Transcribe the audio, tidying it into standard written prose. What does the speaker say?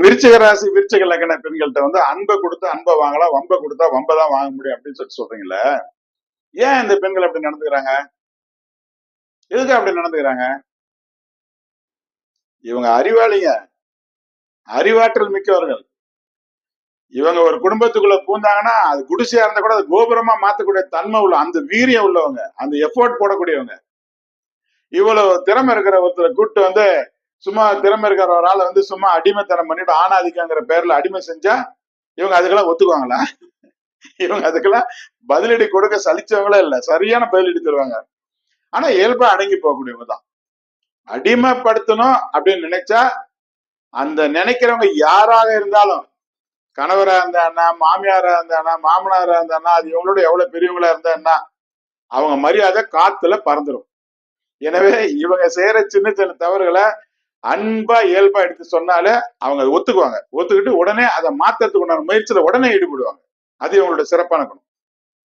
விருச்சிக ராசி விருச்சிக லக்ன பெண்கள்கிட்ட வந்து அன்பை கொடுத்து அன்பை வாங்கலாம், வம்பை கொடுத்தா வம்பை தான் வாங்க முடியும் அப்படின்னு சொல்றீங்களே. ஏன் இந்த பெண்கள் அப்படி நடந்துக்கிறாங்க? எதுக்கு அப்படி நடந்துக்கிறாங்க? இவங்க அறிவாளிங்க, அறிவாற்றல் மிக்கவர்கள். இவங்க ஒரு குடும்பத்துக்குள்ள பூந்தாங்கன்னா அது குடிசையா இருந்தா கூட அது கோபுரமா மாத்தக்கூடிய தன்மை உள்ள அந்த வீரியம் உள்ளவங்க, அந்த எஃபோர்ட் போடக்கூடியவங்க. இவ்வளவு திறமை இருக்கிற ஒருத்தரை கூப்பிட்டு வந்து சும்மா திறமை இருக்கிற ஒரு ஆளை வந்து சும்மா அடிமைத்தனம் பண்ணிட்டு ஆணாதிக்கங்கிற பேர்ல அடிமை செஞ்சா இவங்க அதுக்கெல்லாம் ஒத்துக்குவாங்களா? இவங்க அதுக்கெல்லாம் பதிலடி கொடுக்க சலிச்சவங்களே இல்ல, சரியான பதிலடி தருவாங்க. ஆனா இயல்பா அடங்கி போகக்கூடியவங்க தான். அடிமைப்படுத்தணும் அப்படின்னு நினைச்சா அந்த நினைக்கிறவங்க யாராக இருந்தாலும், கணவரா இருந்தா, மாமியாரா இருந்தா, மாமனாரா இருந்தா, அது இவங்களோட எவ்வளவு பெரியவங்களா இருந்தா அவங்க மரியாதை காத்துல பறந்துடும். எனவே இவங்க செய்யற சின்ன சின்ன தவறுகளை அன்பா இயல்பா எடுத்து சொன்னாலே அவங்க ஒத்துக்குவாங்க. ஒத்துக்கிட்டு உடனே அதை மாத்தறதுக்கு உண்டான முயற்சியில உடனே ஈடுபடுவாங்க. அது இவங்களோட சிறப்பான குணம்.